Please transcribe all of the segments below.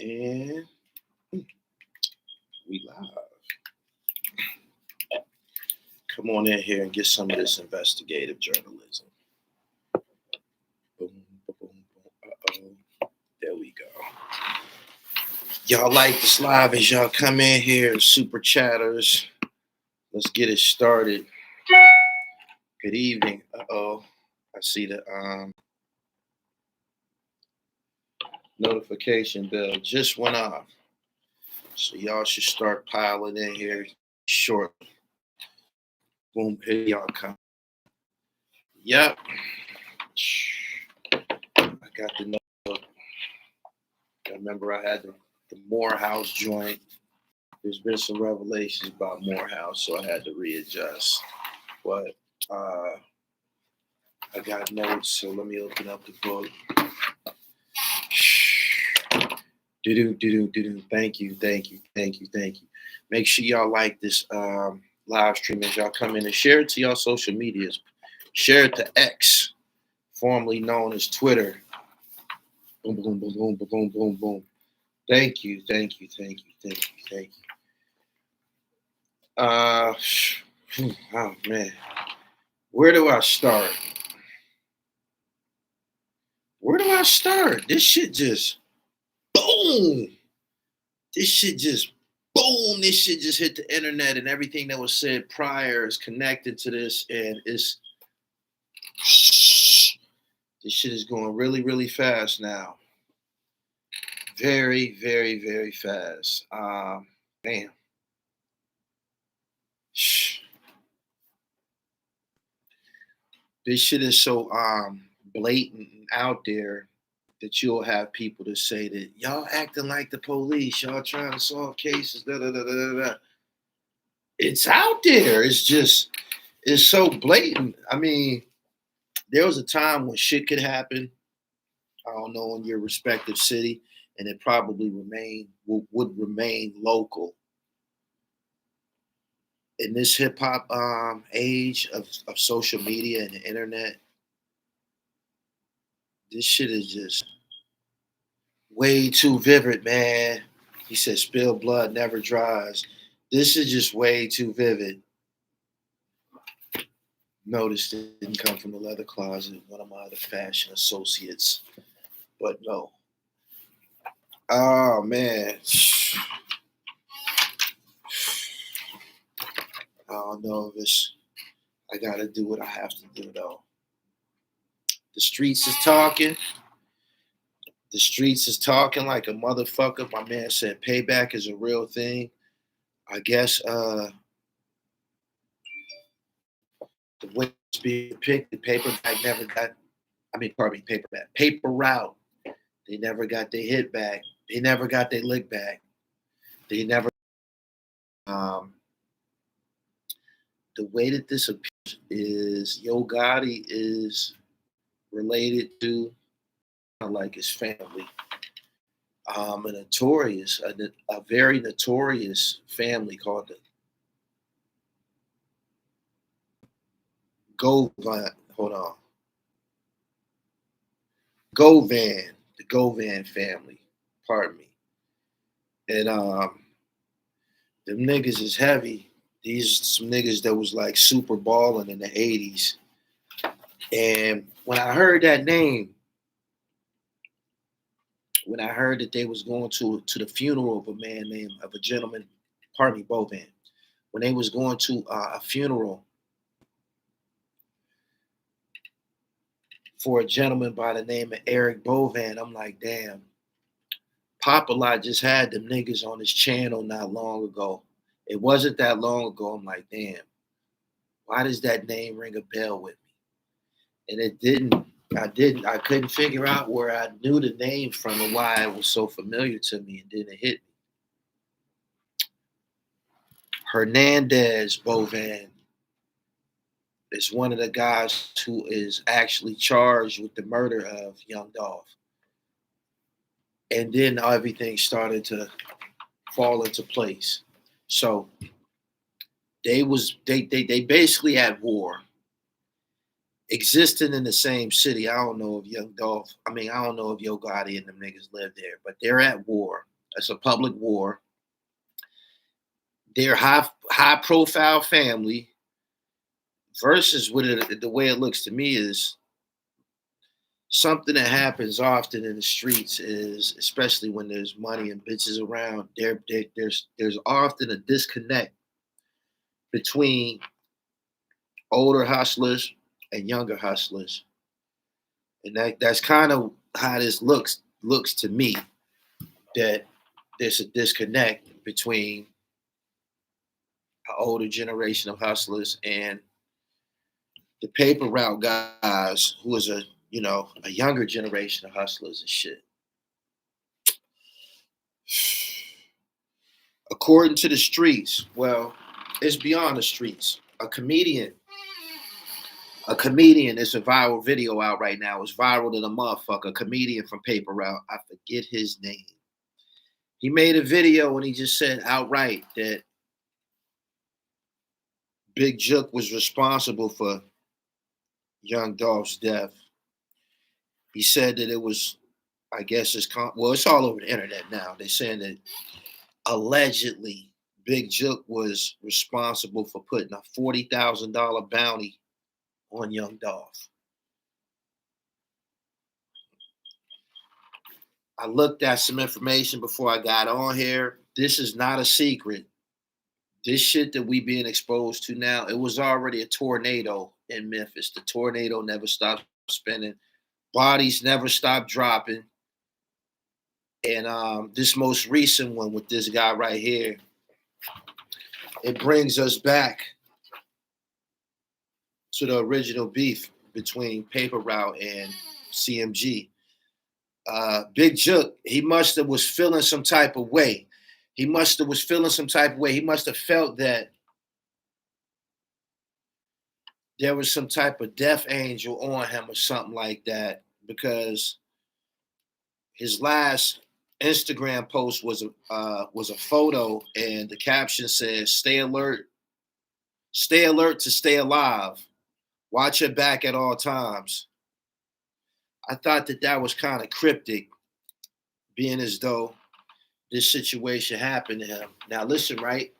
And we live. Come on in here and get some of this investigative journalism. Boom, boom, boom. Uh-oh. There we go. Y'all like this live as y'all come in here, super chatters. Let's get it started. Good evening. Uh-oh. I see the notification bell just went off. So y'all should start piling in here shortly. Boom, here y'all come. Yep. I got the note. I remember I had the Morehouse joint. There's been some revelations about Morehouse, so I had to readjust. But I got notes, so let me open up the book. Thank you. Make sure y'all like this live stream as y'all come in and share it to y'all social medias. Share it to X, formerly known as Twitter. Boom, boom, boom, boom, boom, boom, boom, boom. Thank you. Oh man, where do I start? This shit just boom. This shit just hit the internet, and everything that was said prior is connected to this, and this shit is going really, really fast now. Very, very, very fast. Damn. This shit is so blatant and out there that you'll have people to say that y'all acting like the police, y'all trying to solve cases, da da da da da. It's out there. It's so blatant. I mean, there was a time when shit could happen, I don't know, in your respective city, and it probably would remain local. In this hip hop age of social media and the internet, this shit is just way too vivid, man. He said, "Spilled blood never dries." This is just way too vivid. Notice it didn't come from the leather closet, one of my other fashion associates, but no. Oh man. I don't know if I gotta do what I have to do though. The streets is talking. The streets is talking like a motherfucker. My man said payback is a real thing. I guess the way it's being depicted, paperback never got. Paperback. Paper route. They never got their hit back. They never got their lick back. They never. The way that this appears is Yo Gotti is related to like his family. A very notorious family called the the Govan family. Pardon me. And them niggas is heavy. These are some niggas that was like super balling in the 80s. And when I heard that name, when I heard that they was going to the funeral of a gentleman, Bovan, when they was going to a funeral for a gentleman by the name of Eric Bovan, I'm like, damn, Papa Lot just had them niggas on his channel not long ago. It wasn't that long ago. I'm like, damn, why does that name ring a bell with me? And it didn't. I couldn't figure out where I knew the name from and why it was so familiar to me. It didn't hit me. Hernandez Bovan is one of the guys who is actually charged with the murder of Young Dolph. And then everything started to fall into place. So they basically at war, existing in the same city. I don't know if I don't know if Yo Gotti and them niggas live there, but they're at war. It's a public war. Their high profile family versus what the way it looks to me is something that happens often in the streets is, especially when there's money and bitches around, there's often a disconnect between older hustlers and younger hustlers. And that's kind of how this looks to me, that there's a disconnect between an older generation of hustlers and the paper route guys who is a younger generation of hustlers and shit. According to the streets, well, it's beyond the streets. A comedian, it's a viral video out right now. It's viral to the motherfucker. A comedian from Paper Route. I forget his name. He made a video and he just said outright that Big Jook was responsible for Young Dolph's death. He said that it was, I guess it's all over the internet now. They're saying that allegedly Big Jook was responsible for putting a $40,000 bounty on Young Dolph. I looked at some information before I got on here. This is not a secret. This shit that we being exposed to now, it was already a tornado in Memphis. The tornado never stopped spinning. Bodies never stopped dropping. And this most recent one with this guy right here, it brings us back to the original beef between Paper Route and CMG. Big Jook, he must have was feeling some type of way. He must have felt that there was some type of death angel on him or something like that, because his last Instagram post was a photo, and the caption says, "Stay alert to stay alive. Watch your back at all times." I thought that was kind of cryptic, being as though this situation happened to him. Now listen, right?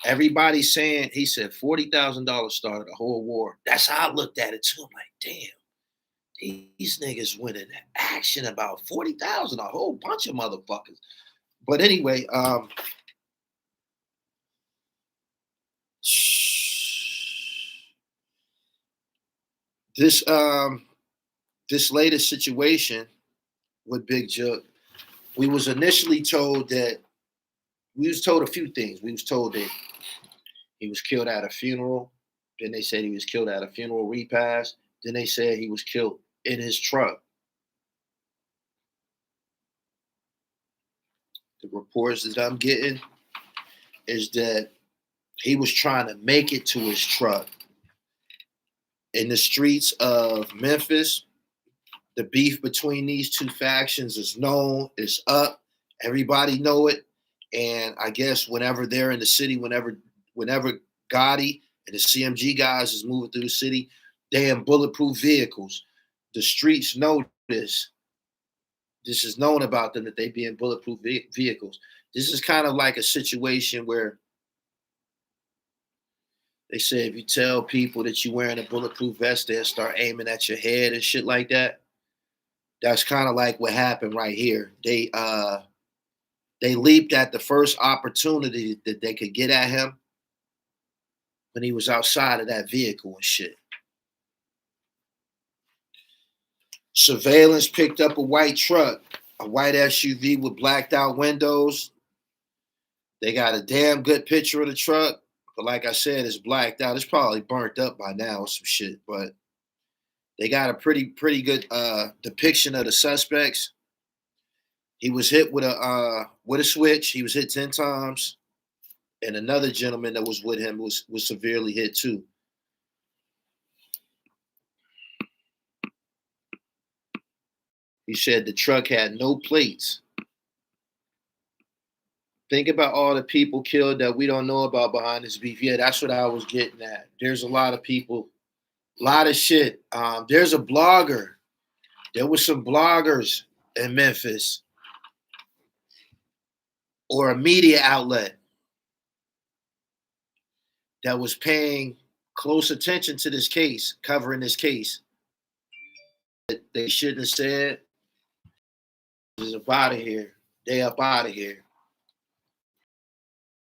Everybody's saying, he said $40,000 started a whole war. That's how I looked at it too. I'm like, damn, these niggas went into action about 40,000, a whole bunch of motherfuckers. But anyway, this latest situation with Big Jook, we was initially told that we was told a few things. We was told that he was killed at a funeral. Then they said he was killed at a funeral repast. Then they said he was killed in his truck. The reports that I'm getting is that he was trying to make it to his truck. In the streets of Memphis, the beef between these two factions is known, it's up. Everybody know it. And I guess whenever they're in the city, whenever Gotti and the CMG guys is moving through the city, they in bulletproof vehicles. The streets know this. This is known about them, that they be in bulletproof vehicles. This is kind of like a situation where they say if you tell people that you're wearing a bulletproof vest, they'll start aiming at your head and shit like that. That's kind of like what happened right here. They leaped at the first opportunity that they could get at him when he was outside of that vehicle and shit. Surveillance picked up a white truck, a white SUV with blacked out windows. They got a damn good picture of the truck, but like I said, it's blacked out. It's probably burnt up by now or some shit, but they got a pretty good depiction of the suspects. He was hit with a switch. He was hit 10 times. And another gentleman that was with him was severely hit too. He said the truck had no plates. Think about all the people killed that we don't know about behind this beef. Yeah, that's what I was getting at. There's a lot of people, a lot of shit. There's a blogger. There was some bloggers in Memphis or a media outlet that was paying close attention to this case, covering this case, that they shouldn't have said, is up out of here. They up out of here.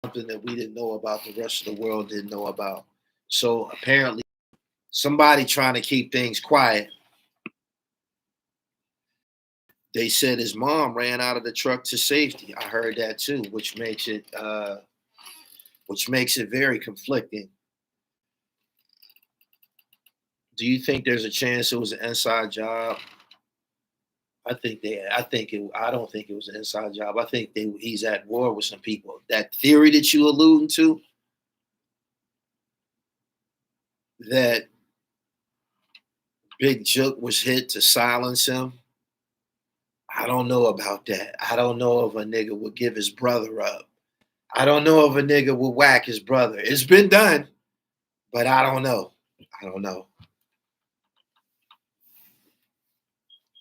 Something that we didn't know about, the rest of the world didn't know about. So apparently, somebody trying to keep things quiet. They said his mom ran out of the truck to safety. I heard that too, which makes it very conflicting. Do you think there's a chance it was an inside job? I don't think it was an inside job. I think he's at war with some people. That theory that you alluding to, that Big Jook was hit to silence him. I don't know about that. I don't know if a nigga would give his brother up. I don't know if a nigga would whack his brother. It's been done, but I don't know. I don't know.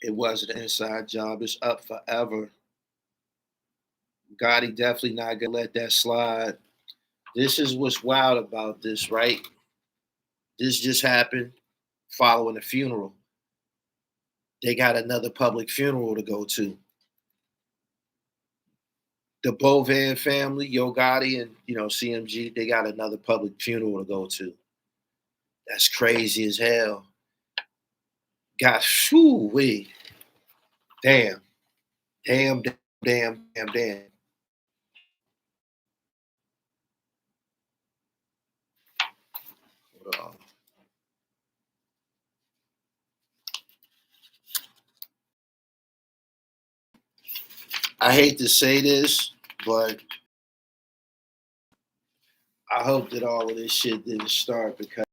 It wasn't an inside job. It's up forever. Gotti definitely not gonna let that slide. This is what's wild about this, right? This just happened following a funeral. They got another public funeral to go to. The Bovan family, Yo Gotti and CMG, they got another public funeral to go to. That's crazy as hell. God, shoo wee. Damn. Damn, damn, damn, damn. Hold on. I hate to say this, but I hope that all of this shit didn't start because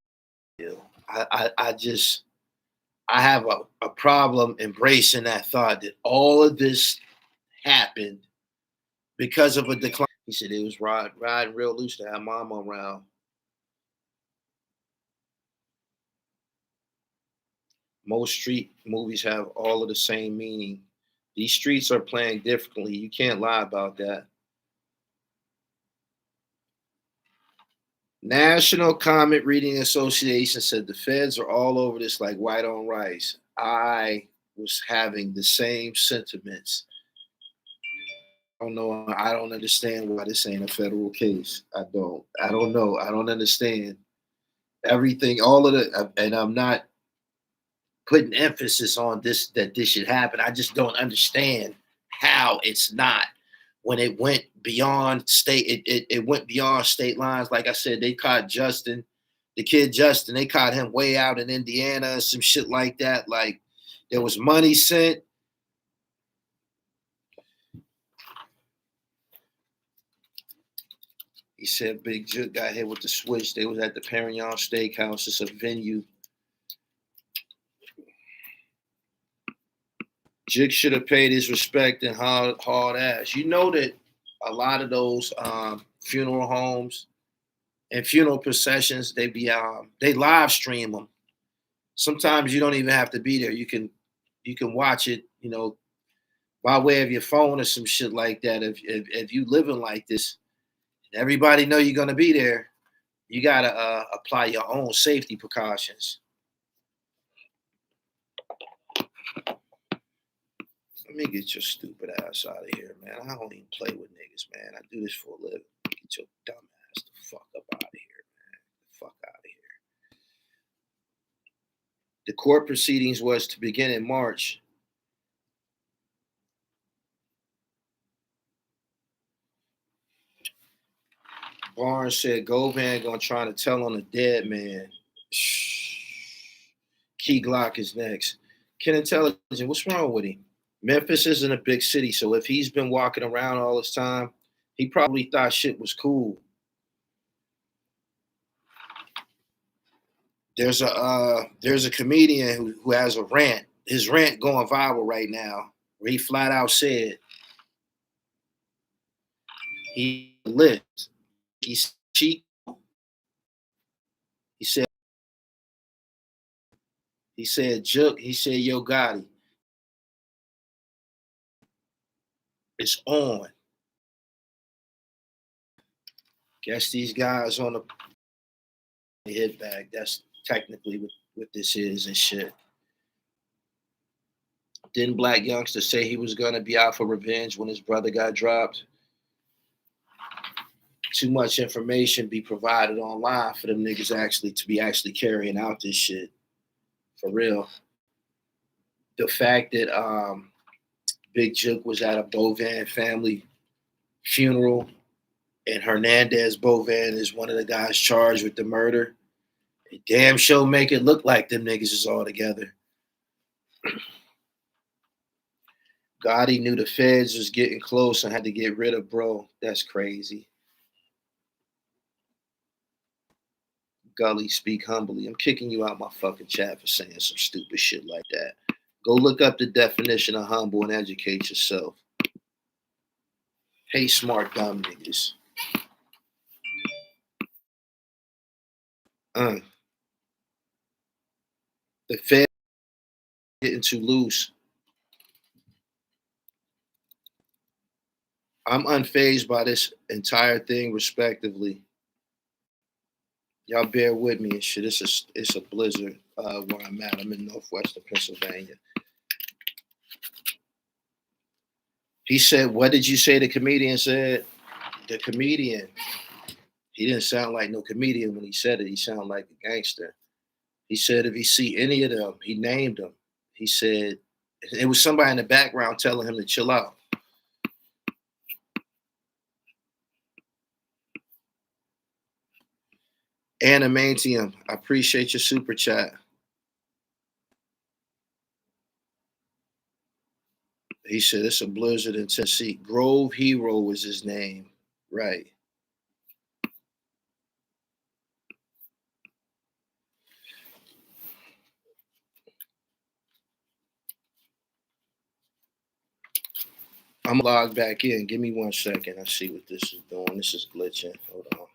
I have a problem embracing that thought that all of this happened because of a decline. He said it was riding real loose to have mama around. Most street movies have all of the same meaning. These streets are playing differently. You can't lie about that. National Comment Reading Association said the feds are all over this like white on rice. I was having the same sentiments. I don't know. I don't understand why this ain't a federal case. I don't. I don't know. I don't understand everything. All of the, and I'm not putting emphasis on this that this should happen. I just don't understand how it's not when it went beyond state. It went beyond state lines. Like I said, they caught Justin, the kid Justin. They caught him way out in Indiana and some shit like that. Like there was money sent. He said Big Jook got hit with the switch. They was at the Perignon Steakhouse. It's a venue. Jig should have paid his respect and hard ass. You know that a lot of those funeral homes and funeral processions, they live stream them. Sometimes you don't even have to be there. You can watch it, by way of your phone or some shit like that. If you living like this, and everybody know you're gonna be there, you gotta apply your own safety precautions. Let me get your stupid ass out of here, man. I don't even play with niggas, man. I do this for a living. Get your dumb ass the fuck up out of here, man. The fuck out of here. The court proceedings was to begin in March. Barnes said Govan gonna try to tell on the dead man. Key Glock is next. Ken Intelligent, what's wrong with him? Memphis isn't a big city, so if he's been walking around all this time, he probably thought shit was cool. There's a comedian who has a rant. His rant going viral right now, where he flat out said he lived. He's cheap. He said Jook. He said Yo Gotti. It's on. Guess these guys on the hit bag. That's technically what this is and shit. Didn't Black Youngster say he was gonna be out for revenge when his brother got dropped? Too much information be provided online for them niggas to be carrying out this shit. For real. The fact that Big Juke was at a Bovan family funeral and Hernandez Bovan is one of the guys charged with the murder. It damn sure make it look like them niggas is all together. Gotti knew the feds was getting close and had to get rid of bro. That's crazy. Gully, speak humbly. I'm kicking you out my fucking chat for saying some stupid shit like that. Go look up the definition of humble and educate yourself. Hey, smart dumb niggas. The Fed getting too loose. I'm unfazed by this entire thing, respectively. Y'all bear with me and shit. It's a blizzard where I'm at. I'm in northwestern Pennsylvania. He said, what did you say the comedian said? The comedian, he didn't sound like no comedian when he said it. He sounded like a gangster. He said if he see any of them, he named them. He said, it was somebody in the background telling him to chill out. Animatium, I appreciate your super chat. He said it's a blizzard in Tennessee. Grove Hero was his name. Right. I'm logged back in. Give me 1 second. I see what this is doing. This is glitching. Hold on.